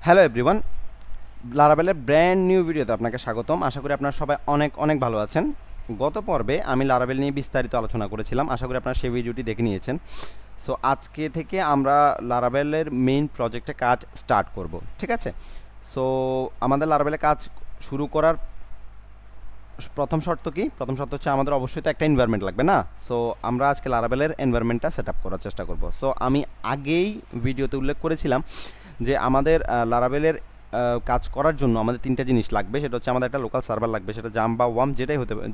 Hello everyone, লারাভেলের brand new ভিডিওতে আপনাকে স্বাগতম। আশা করি আপনারা সবাই অনেক অনেক ভালো আছেন। গত পর্বে আমি লারাভেল নিয়ে বিস্তারিত আলোচনা করেছিলাম, আশা করি আপনারা সেই ভিডিওটি দেখে নিয়েছেন। সো আজকে থেকে আমরা লারাভেলের মেইন প্রজেক্টে কাজ স্টার্ট করব, ঠিক আছে? সো আমাদের লারাভেলের কাজ শুরু করার প্রথম শর্ত কি? প্রথম শর্ত হচ্ছে আমাদের অবশ্যই তো একটা এনভায়রনমেন্ট লাগবে না। সো আমরা আজকে লারাভেলের এনভায়রনমেন্টটা সেট আপ করার চেষ্টা করব। সো আমি আগেই ভিডিওতে উল্লেখ করেছিলাম যে আমাদের লারাভেলের কাজ করার জন্য আমাদের তিনটা জিনিস লাগবে। সেটা হচ্ছে আমাদের একটা লোকাল সার্ভার লাগবে, সেটা জাম্প বা ওয়াম্প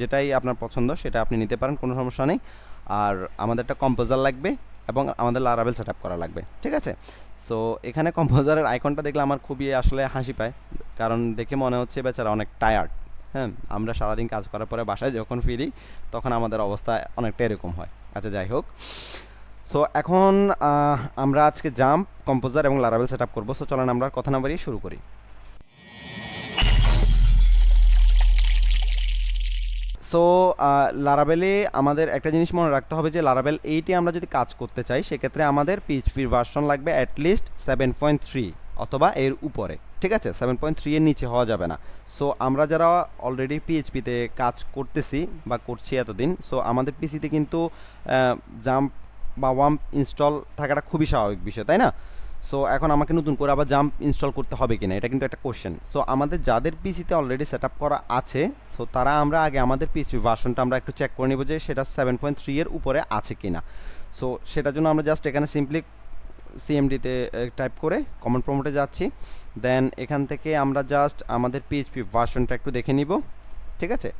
যেটাই আপনার পছন্দ সেটা আপনি নিতে পারেন, কোনো সমস্যা নেই। আর আমাদের একটা কম্পোজার লাগবে এবং আমাদের লারাভেল সেট আপ করা লাগবে, ঠিক আছে? সো এখানে কম্পোজারের আইকনটা দেখলে আমার খুবই আসলে হাসি পায়, কারণ দেখে মনে হচ্ছে বেচারা অনেক টায়ার্ড। হ্যাঁ, আমরা সারাদিন কাজ করার পরে বাসায় যখন ফিরি তখন আমাদের অবস্থা অনেকটা এরকম হয়। আচ্ছা, যাই হোক। সো এখন আমরা আজকে জাম্প, কম্পোজার এবং লারাভেল সেট আপ করবো। সো চলেন আমরা কথা না বাড়িয়ে শুরু করি। সো লারাভেলে আমাদের একটা জিনিস মনে রাখতে হবে যে লারাভেল 8-এ আমরা যদি কাজ করতে চাই সেক্ষেত্রে আমাদের পিএইচপির ভার্সন লাগবে অ্যাটলিস্ট 7.3 অথবা এর উপরে, ঠিক আছে? 7.3 এর নিচে হওয়া যাবে না। সো আমরা যারা অলরেডি পিএইচপিতে কাজ করতেছি বা করছি এতদিন, সো আমাদের পিসিতে কিন্তু জাম্প বা ওয়াম্প ইনস্টল থাকাটা খুবই স্বাভাবিক বিষয়, তাই না? সো এখন আমাকে নতুন করে আবার জাম্প ইনস্টল করতে হবে কিনা, এটা কিন্তু একটা কোশ্চেন। সো আমাদের যাদের পিসিতে অলরেডি সেট আপ করা আছে, সো তারা আমরা আগে আমাদের পিসি ভার্সনটা আমরা একটু চেক করে নিব যে সেটা 7.3 এর উপরে আছে কিনা। সো সেটার জন্য আমরা জাস্ট এখানে সিম্পলি সিএমডিতে টাইপ করে কমান্ড প্রম্পটে যাচ্ছি। দেন এখান থেকে আমরা জাস্ট আমাদের পিএইচপি ভার্সনটা একটু দেখে নিব, ঠিক আছে?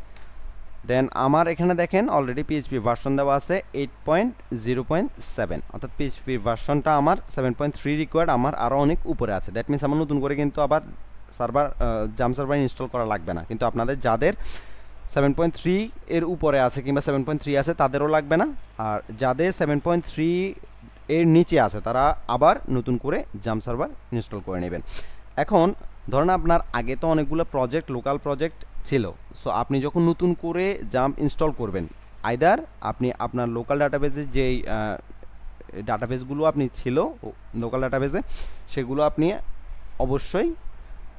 দেন আমার এখানে দেখেন অলরেডি পিএইচপি ভার্সন দেওয়া আছে 8.0.7, অর্থাৎ পিএইচপি ভার্সনটা আমার 7.3 রিকোয়ার্ড, আমার আরও অনেক উপরে আছে। দ্যাট মিনস আমার নতুন করে কিন্তু আবার জাম্প সার্ভার ইনস্টল করা লাগবে না। কিন্তু আপনাদের যাদের 7.3 এর উপরে আছে কিংবা 7.3 আছে তাদেরও লাগবে না। আর যাদের 7.3 এর নিচে আছে তারা আবার নতুন করে জাম্প সার্ভার ইনস্টল করে নেবেন। এখন ধরেন আপনার আগে তো অনেকগুলো প্রজেক্ট, লোকাল প্রজেক্ট ছিল। সো আপনি যখন নতুন করে জাম্প ইনস্টল করবেন, আইদার আপনি আপনার লোকাল ডাটাবেজে যেই ডাটাবেসগুলো আপনি ছিল লোকাল ডাটাবেসে সেগুলো আপনি অবশ্যই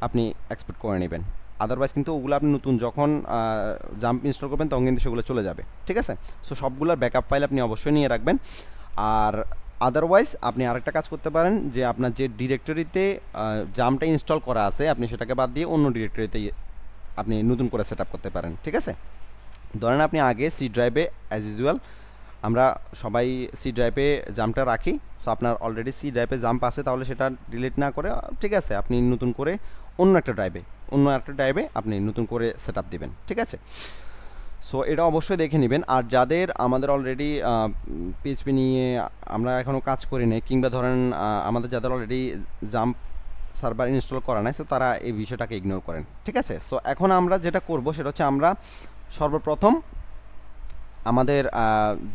আপনি এক্সপোর্ট করে নেবেন। আদারওয়াইজ কিন্তু ওগুলো আপনি নতুন যখন জাম্প ইনস্টল করবেন তখন কিন্তু সেগুলো চলে যাবে, ঠিক আছে? সো সবগুলোর ব্যাকআপ ফাইল আপনি অবশ্যই নিয়ে রাখবেন। আর আদারওয়াইজ আপনি আরেকটা কাজ করতে পারেন যে আপনার যে ডিরেক্টরিতে জাম্পটা ইনস্টল করা আছে আপনি সেটাকে বাদ দিয়ে অন্য ডিরেক্টরিতে আপনি নতুন করে সেট আপ করতে পারেন, ঠিক আছে? ধরেন আপনি আগে সি ড্রাইভে অ্যাজ ইউজুয়াল আমরা সবাই সি ড্রাইভে জাম্পটা রাখি। সো আপনার অলরেডি সি ড্রাইভে জাম্প আছে, তাহলে সেটা ডিলিট না করে ঠিক আছে আপনি নতুন করে অন্য একটা ড্রাইভে আপনি নতুন করে সেট আপ দেবেন, ঠিক আছে? সো এটা অবশ্যই দেখে নেবেন। আর যাদের আমাদের অলরেডি পিএইচপি নিয়ে আমরা এখনও কাজ করি নাই, কিংবা ধরেন আমাদের যাদের অলরেডি জাম্প সার্ভার ইনস্টল করা নাই, সো তারা এই বিষয়টাকে ইগনোর করেন, ঠিক আছে? সো এখন আমরা যেটা করব সেটা হচ্ছে আমরা সর্বপ্রথম আমাদের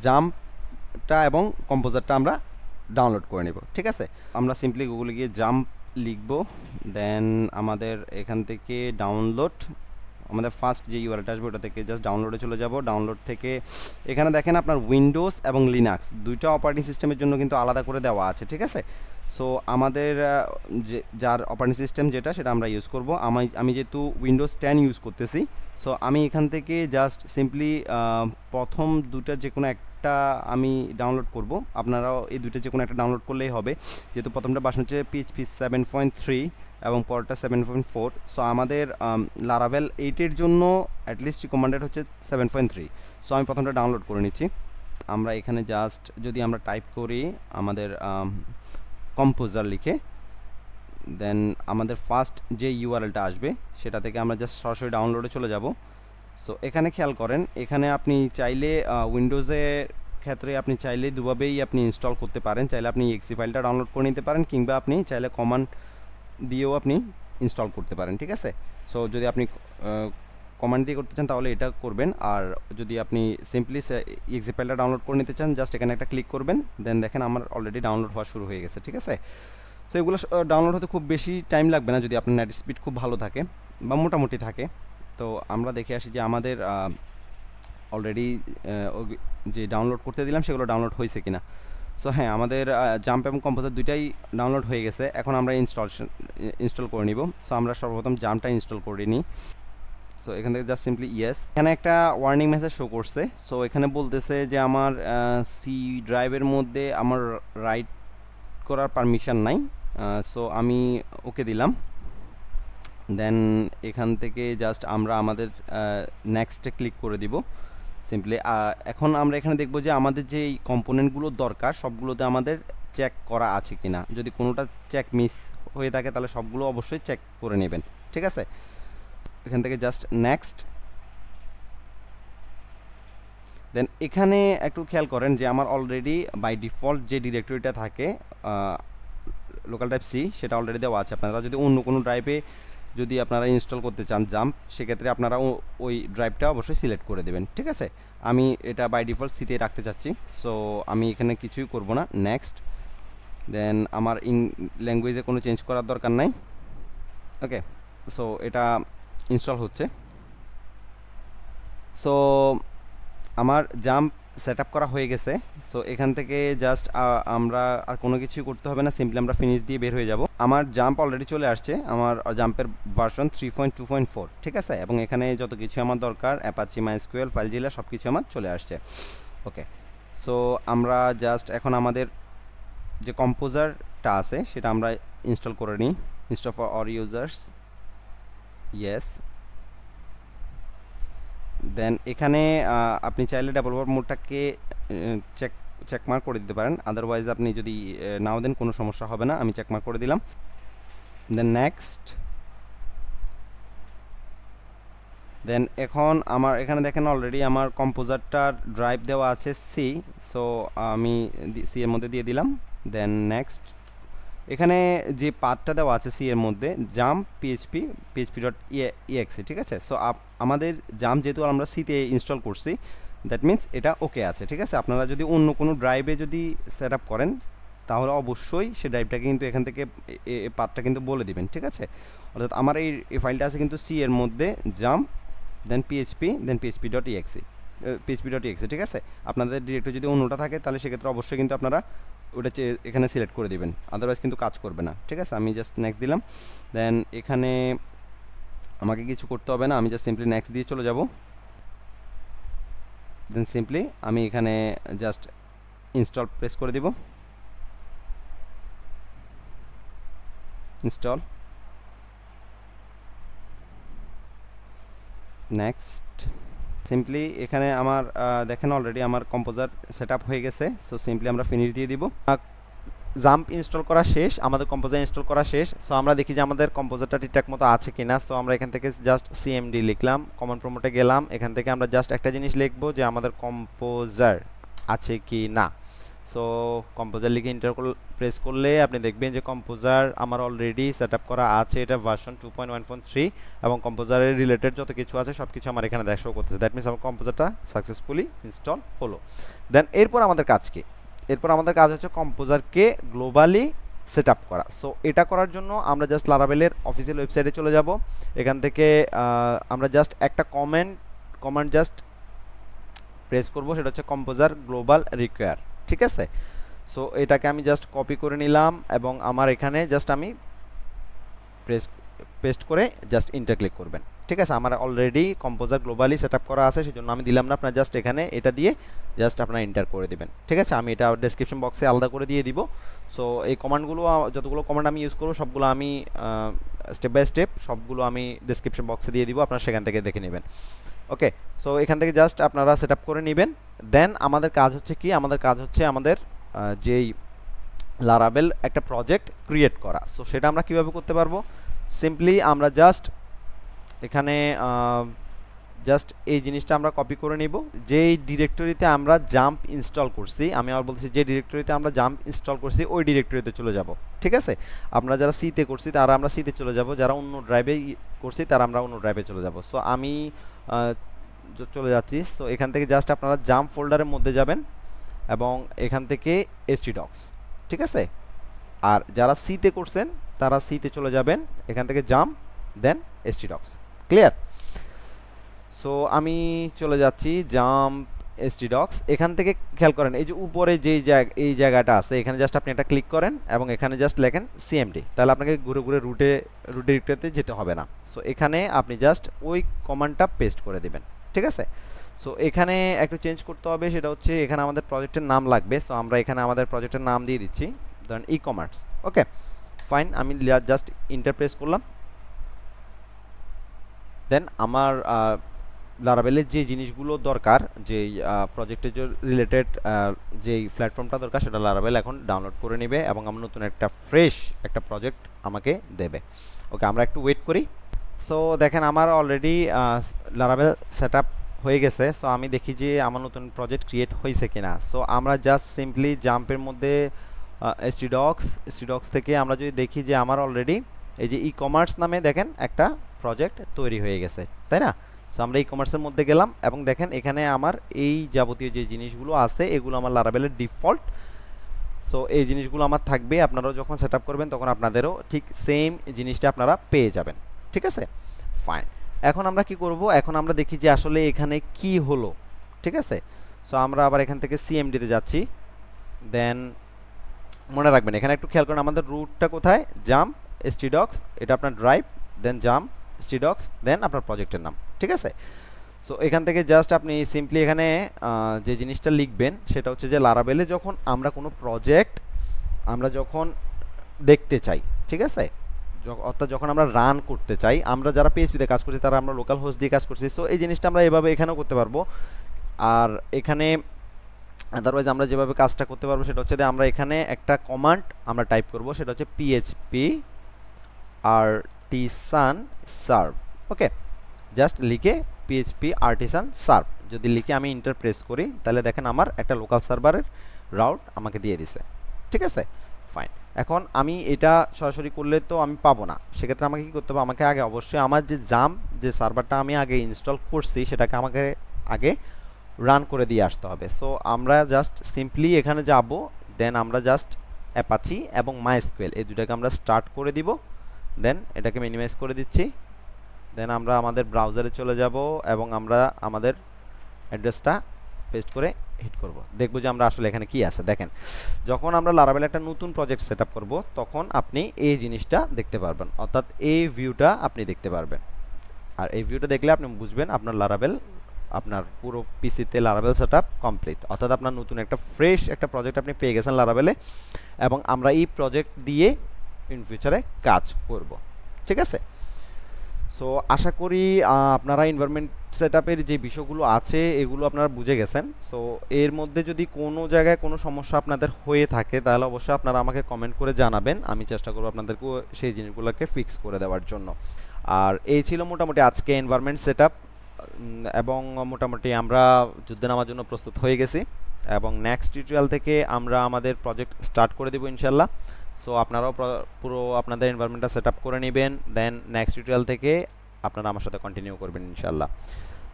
জাম্পটা এবং কম্পোজারটা আমরা ডাউনলোড করে নেব, ঠিক আছে? আমরা সিম্পলি গুগলে গিয়ে জাম্প লিখব, দেন আমাদের এখান থেকে ডাউনলোড, আমাদের ফার্স্ট যে ইউআরএলটা আসবে ওটা থেকে জাস্ট ডাউনলোডে চলে যাব। ডাউনলোড থেকে এখানে দেখেন আপনার উইন্ডোজ এবং লিনাক্স দুইটা অপারেটিং সিস্টেমের জন্য কিন্তু আলাদা করে দেওয়া আছে, ঠিক আছে? সো আমাদের যে যার অপারেটিং সিস্টেম যেটা সেটা আমরা ইউজ করব। আমি যেহেতু উইন্ডোজ 10 ইউজ করতেছি, সো আমি এখান থেকে জাস্ট সিম্পলি প্রথম দুটা যে কোনো একটা আমি ডাউনলোড করব। আপনারাও এই দুইটা যে কোনো একটা ডাউনলোড করলেই হবে, যেহেতু প্রথমটা ভার্সন হচ্ছে পিএইচপি 7.3 এবং পরটা 7.4। সো আমাদের লারাভেল 8-এর জন্য অ্যাটলিস্ট রিকমেন্ডেড হচ্ছে 7.3। সো আমি প্রথমটা ডাউনলোড করে নিচ্ছি। আমরা এখানে জাস্ট যদি আমরা টাইপ করি আমাদের কম্পোজার লিখে, দেন আমাদের ফার্স্ট যে ইউআরএলটা আসবে সেটা থেকে আমরা জাস্ট সরাসরি ডাউনলোডে চলে যাব। সো এখানে খেয়াল করেন, এখানে আপনি চাইলে উইন্ডোজের ক্ষেত্রে আপনি চাইলে দুভাবেই আপনি ইনস্টল করতে পারেন। চাইলে আপনি এক্সি ফাইলটা ডাউনলোড করে নিতে পারেন, কিংবা আপনি চাইলে কমান্ড দিয়েও আপনি ইনস্টল করতে পারেন, ঠিক আছে? সো যদি আপনি কমান্ড দিয়ে করতে চান তাহলে এটা করবেন। আর যদি আপনি সিম্পলি এক্সি ফাইলটা ডাউনলোড করে নিতে চান জাস্ট এখানে একটা ক্লিক করবেন, দেন দেখেন আমার অলরেডি ডাউনলোড হওয়া শুরু হয়ে গেছে, ঠিক আছে? সো এগুলো ডাউনলোড হতে খুব বেশি টাইম লাগবে না যদি আপনার নেট স্পিড খুব ভালো থাকে বা মোটামুটি থাকে। তো আমরা দেখে আসি যে আমাদের অলরেডি যে ডাউনলোড করতে দিলাম সেগুলো ডাউনলোড হয়েছে কিনা। সো হ্যাঁ, আমাদের জাম্প এবং কম্পোজার দুইটাই ডাউনলোড হয়ে গেছে। এখন আমরা ইনস্টল করে নিব। সো আমরা সর্বপ্রথম জাম্পটা ইনস্টল করে নিই। সো এখান থেকে জাস্ট সিম্পলি ইয়েস। এখানে একটা ওয়ার্নিং মেসেজ শো করছে। সো এখানে বলতেছে যে আমার সি ড্রাইভের মধ্যে আমার রাইট করার পারমিশন নাই। সো আমি ওকে দিলাম। দেন এখান থেকে জাস্ট আমরা আমাদের নেক্সটে ক্লিক করে দিব সিম্পলি। এখন আমরা এখানে দেখব যে আমাদের যে এই কম্পোনেন্টগুলো দরকার সবগুলোতে আমাদের চেক করা আছে কিনা। যদি কোনোটা চেক মিস হয়ে থাকে তাহলে সবগুলো অবশ্যই চেক করে নেবেন, ঠিক আছে। এখান থেকে জাস্ট নেক্সট। দেন এখানে একটু খেয়াল করেন যে আমার অলরেডি বাই ডিফল্ট যে ডিরেক্টরিটা থাকে লোকাল টাইপ সি সেটা অলরেডি দেওয়া আছে। আপনারা যদি অন্য কোনো ড্রাইভে যদি আপনারা ইনস্টল করতে চান জাম্প, সেক্ষেত্রে আপনারা ওই ড্রাইভটা অবশ্যই সিলেক্ট করে দেবেন, ঠিক আছে। আমি এটা বাই ডিফল্ট সিতে রাখতে চাচ্ছি। সো আমি এখানে কিছুই করব না, নেক্সট। দেন আমার ল্যাঙ্গুয়েজে কোনো চেঞ্জ করার দরকার নাই। ওকে, সো এটা ইনস্টল হচ্ছে। সো আমার জাম্প সেট আপ করা হয়ে গেছে। সো এখান থেকে জাস্ট আমরা আর কোনো কিছুই করতে হবে না, সিম্পলি আমরা ফিনিশ দিয়ে বের হয়ে যাব। আমার জাম্প অলরেডি চলে আসছে, আমার জাম্পের ভার্সন 3.2.4, ঠিক আছে। এবং এখানে যত কিছু আমার দরকার অ্যাপাচি, মাইস্কুয়েল, ফাইলজিলা সব কিছু আমার চলে আসছে। ওকে, সো আমরা জাস্ট এখন আমাদের যে কম্পোজারটা আছে সেটা আমরা ইনস্টল করে নিই। Install for all users, yes. Then এখানে আপনি চাইলে ডেভেলপার মোডটাকে চেকমার্ক করে দিতে পারেন, আদারওয়াইজ আপনি যদি নাও দেন কোনো সমস্যা হবে না। আমি চেকমার্ক করে দিলাম। Then next. দেন এখন আমার এখানে দেখেন অলরেডি আমার কম্পোজারটার ড্রাইভ দেওয়া আছে সি। সো আমি সি এর মধ্যে দিয়ে দিলাম। Then next. এখানে যে পাথটা দেওয়া আছে সি এর মধ্যে জাম্প পিএইচপি ডট ইএক্সি, ঠিক আছে। সো আমাদের জাম্প যেহেতু আমরা সিতে ইনস্টল করছি, দ্যাট মিন্স এটা ওকে আছে, ঠিক আছে। আপনারা যদি অন্য কোনো ড্রাইভে যদি সেট আপ করেন তাহলে অবশ্যই সে ড্রাইভটাকে কিন্তু এখান থেকে পাথটা কিন্তু বলে দিবেন, ঠিক আছে। অর্থাৎ আমার এই ফাইলটা আছে কিন্তু সি এর মধ্যে জাম্প দেন পিএইচপি ডট ইএক্সি, ঠিক আছে। আপনাদের ডিরেক্টরি যদি অন্যটা থাকে তাহলে সেক্ষেত্রে অবশ্যই কিন্তু আপনারা ওটা এখানে সিলেক্ট করে দিবেন, আদারওয়াইজ কিন্তু কাজ করবে না, ঠিক আছে। আমি জাস্ট নেক্সট দিলাম। দেন এখানে আমাকে কিছু করতে হবে না, আমি জাস্ট সিম্পলি নেক্সট দিয়ে চলে যাব। দেন সিম্পলি আমি এখানে জাস্ট ইনস্টল প্রেস করে দিব, ইনস্টল, নেক্সট। সিম্পলি এখানে আমার দেখেন অলরেডি আমার কম্পোজার সেট আপ হয়ে গেছে। সো সিম্পলি আমরা ফিনিশ দিয়ে দিব। জাম্প ইনস্টল করা শেষ, আমাদের কম্পোজার ইনস্টল করা শেষ। সো আমরা দেখি যে আমাদের কম্পোজারটা ঠিকঠাক মতো আছে কিনা। সো আমরা এখান থেকে জাস্ট সিএমডি লিখলাম, কমন প্রমোটে গেলাম। এখান থেকে আমরা জাস্ট একটা জিনিস লিখবো যে আমাদের কম্পোজার আছে কি না। সো কম্পোজার লিখে ইন্টার প্রেস করলে আপনি দেখবেন যে কম্পোজার আমার অলরেডি সেট আপ করা আছে। এটা ভার্সন 2.1.3 এবং কম্পোজারের রিলেটেড যত কিছু আছে সব কিছু আমার এখানে শো করতেছে। দ্যাট মিনস আমার কম্পোজারটা সাকসেসফুলি ইনস্টল হলো। দেন এরপর আমাদের কাজ কি? এরপর আমাদের কাজ হচ্ছে কম্পোজারকে গ্লোবালি সেট আপ করা। সো এটা করার জন্য আমরা জাস্ট লারাভেলের অফিসিয়াল ওয়েবসাইটে চলে যাব। এখান থেকে আমরা জাস্ট একটা কমান্ড জাস্ট প্রেস করব, সেটা হচ্ছে কম্পোজার গ্লোবাল রিকোয়ার, ঠিক আছে। সো এটাকে আমি জাস্ট কপি করে নিলাম এবং আমার এখানে জাস্ট আমি পেস্ট করে জাস্ট ইন্টার ক্লিক করবেন, ঠিক আছে। আমার already composer globally set up করা আছে, সেজন্য আমি দিলাম না। আপনার জাস্ট এখানে এটা দিয়ে জাস্ট আপনারা এন্টার করে দেবেন, ঠিক আছে। আমি এটা ডেসক্রিপশন বক্সে আলাদা করে দিয়ে দিব। সো এই কমান্ডগুলো যতগুলো কমান্ড আমি ইউজ করবো সবগুলো আমি স্টেপ বাই স্টেপ সবগুলো আমি ডেসক্রিপশন বক্সে দিয়ে দিব, আপনারা সেখান থেকে দেখে নেবেন। ওকে, সো এখান থেকে জাস্ট আপনারা সেট আপ করে নেবেন। দেন আমাদের কাজ হচ্ছে কি? আমাদের কাজ হচ্ছে আমাদের যেই লারাভেল একটা প্রজেক্ট ক্রিয়েট করা। সো সেটা আমরা কিভাবে করতে পারবো? সিম্পলি আমরা জাস্ট এখানে জাস্ট এই জিনিসটা আমরা কপি করে নিব। যেই ডিরেক্টরিতে আমরা জাম্প ইনস্টল করছি, আমি আবার বলছি যে ডিরেক্টরিতে আমরা জাম্প ইনস্টল করছি ওই ডিরেক্টরিতে চলে যাব, ঠিক আছে। আমরা যারা সিতে করছি তারা আমরা সিতে চলে যাব, যারা অন্য ড্রাইভে করছি তারা আমরা অন্য ড্রাইভে চলে যাব। সো আমি চলে যাচ্ছি। সো এখান থেকে জাস্ট আপনারা জাম্প ফোল্ডারের মধ্যে যাবেন এবং এখান থেকে htdocs, ঠিক আছে। আর যারা সিতে করছেন তারা সিতে চলে যাবেন, এখান থেকে জাম্প দেন htdocs, ক্লিয়ার। সো আমি চলে যাচ্ছি জাম্প htdocs এখান থেকে খেয়াল করেন এই যে উপরে এই জায়গাটা আছে এখানে জাস্ট আপনি এটা ক্লিক করেন এবং এখানে জাস্ট লেখেন cmd, তাহলে আপনাকে ঘুরে ঘুরে রুট ডিরেক্টরিতে যেতে হবে না। সো এখানে আপনি জাস্ট ওই কমান্ডটা পেস্ট করে দিবেন, ঠিক আছে। সো এখানে একটু চেঞ্জ করতে হবে, সেটা হচ্ছে এখানে আমাদের প্রজেক্টের নাম লাগবে। সো আমরা এখানে আমাদের প্রজেক্টের নাম দিয়ে দিচ্ছি, ধরেন ই কমার্স। ওকে ফাইন, আমি জাস্ট ইন্টার প্রেস করলাম। দেন আমার লারাভেলের যে জিনিসগুলো দরকার, যে প্রজেক্টের যে রিলেটেড যেই প্ল্যাটফর্মটা দরকার সেটা লারাভেল এখন ডাউনলোড করে নেবে এবং আমার নতুন একটা ফ্রেশ একটা প্রজেক্ট আমাকে দেবে। ওকে, আমরা একটু ওয়েট করি। সো দেখেন আমার অলরেডি লারাভেল সেট আপ হয়ে গেছে। সো আমি দেখি যে আমার নতুন প্রজেক্ট ক্রিয়েট হয়েছে কিনা। সো আমরা জাস্ট সিম্পলি জাম্পের মধ্যে htdocs থেকে আমরা যদি দেখি যে আমার অলরেডি এই যে ই কমার্স নামে দেখেন একটা প্রজেক্ট তৈরি হয়ে গেছে, তাই না। সো আমরা ই কমার্সের মধ্যে গেলাম এবং দেখেন এখানে আমার এই যাবতীয় যে জিনিসগুলো আছে এগুলো আমার লারাভেলের ডিফল্ট। সো এই জিনিসগুলো আমার থাকবে, আপনারাও যখন সেট আপ করবেন তখন আপনাদেরও ঠিক সেম জিনিসটা আপনারা পেয়ে যাবেন, ঠিক আছে। ফাইন, এখন আমরা কি করব, এখন আমরা দেখি যে আসলে এখানে কি হলো, ঠিক আছে। সো আমরা আবার এখান থেকে সিএমডিতে যাচ্ছি। দেন মনে রাখবেন এখানে একটু খেয়াল করেন আমাদের রুটটা কোথায়, জাম্প htdocs, এটা আপনার ড্রাইভ, দেন জাম্প htdocs, দেন আপনার প্রজেক্টের নাম, ঠিক আছে। সো এখান থেকে জাস্ট আপনি সিম্পলি এখানে যে জিনিসটা লিখবেন সেটা হচ্ছে যে লারাভেলে যখন আমরা কোনো প্রজেক্ট আমরা যখন দেখতে চাই, ঠিক আছে, অর্থাৎ যখন আমরা রান করতে চাই, আমরা যারা পিএইচপিতে কাজ করছি তারা আমরা লোকাল হোস্ট দিয়ে কাজ করছি। সো এই জিনিসটা আমরা এভাবে এখানেও করতে পারবো। আর এখানে আদারওয়াইজ আমরা যেভাবে কাজটা করতে পারবো সেটা হচ্ছে যে আমরা এখানে একটা কমান্ড আমরা টাইপ করব, সেটা হচ্ছে php artisan serve। ওকে, জাস্ট লিখে php artisan serve যদি লিখে আমি ইন্টার প্রেস করি তাহলে দেখেন আমার একটা লোকাল সার্ভারের রাউট আমাকে দিয়ে দিছে, ঠিক আছে। ফাইন, এখন আমি এটা সরাসরি করলে তো আমি পাবো না, সেক্ষেত্রে আমাকে কি করতে হবে, আমাকে আগে অবশ্যই আমার যে জাম্প যে সার্ভারটা আমি আগে ইনস্টল করছি সেটাকে আমাকে আগে রান করে দিয়ে আসতে হবে। সো আমরা জাস্ট সিম্পলি এখানে যাব, দেন আমরা জাস্ট অ্যাপাচি এবং মাইস্কুয়েল এই দুটাকে আমরা স্টার্ট করে দিব, দেন এটাকে মিনিমাইজ করে দিচ্ছি। দেন আমরা আমাদের ব্রাউজারে চলে যাব এবং আমরা আমাদের অ্যাড্রেসটা পেস্ট করে হিট করব, দেখব যে আমরা আসলে এখানে কি আছে। দেখেন যখন আমরা লারাভেল একটা নতুন প্রজেক্ট সেট আপ করবো তখন আপনি এই জিনিসটা দেখতে পারবেন, অর্থাৎ এই ভিউটা আপনি দেখতে পারবেন। আর এই ভিউটা দেখলে আপনি বুঝবেন আপনার লারাভেল, আপনার পুরো পিসিতে লারাভেল সেট আপ কমপ্লিট, অর্থাৎ আপনার নতুন একটা ফ্রেশ একটা প্রজেক্ট আপনি পেয়ে গেছেন লারাভেলে এবং আমরা এই প্রজেক্ট দিয়ে ইন ফিউচারে কাজ করব, ঠিক আছে। সো আশা করি আপনারা এনভায়রনমেন্ট সেটআপের যে বিষয়গুলো আছে এগুলো আপনারা বুঝে গেছেন। সো এর মধ্যে যদি কোনো জায়গায় কোনো সমস্যা আপনাদের হয়ে থাকে তাহলে অবশ্যই আপনারা আমাকে কমেন্ট করে জানাবেন, আমি চেষ্টা করব আপনাদেরকে সেই জিনিসগুলোকে ফিক্স করে দেওয়ার জন্য। আর এই ছিল মোটামুটি আজকে এনভায়রনমেন্ট সেটআপ এবং মোটামুটি আমরা যুদ্ধে নামার জন্য প্রস্তুত হয়ে গেছি এবং নেক্সট টিউটোরিয়াল থেকে আমরা আমাদের প্রজেক্ট স্টার্ট করে দেব ইনশাল্লাহ। সো আপনারাও পুরো আপনাদের এনভায়রনমেন্টটা সেট আপ করে নেবেন, দেন নেক্সট টিউটোরিয়াল থেকে আপনারা আমার সাথে কন্টিনিউ করবেন ইনশাল্লাহ।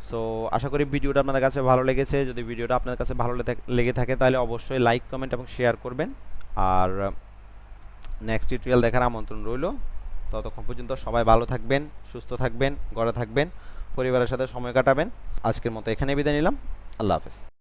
সো আশা করি ভিডিওটা আপনাদের কাছে ভালো লেগেছে। যদি ভিডিওটা আপনাদের কাছে ভালো লেগে থাকে তাহলে অবশ্যই লাইক কমেন্ট এবং শেয়ার করবেন। আর নেক্সট টিউটোরিয়াল দেখার আমন্ত্রণ রইল। ততক্ষণ পর্যন্ত সবাই ভালো থাকবেন, সুস্থ থাকবেন, ঘরে থাকবেন, পরিবারের সাথে সময় কাটাবেন। আজকের মতো এখানে বিদায় নিলাম। আল্লাহ হাফেজ।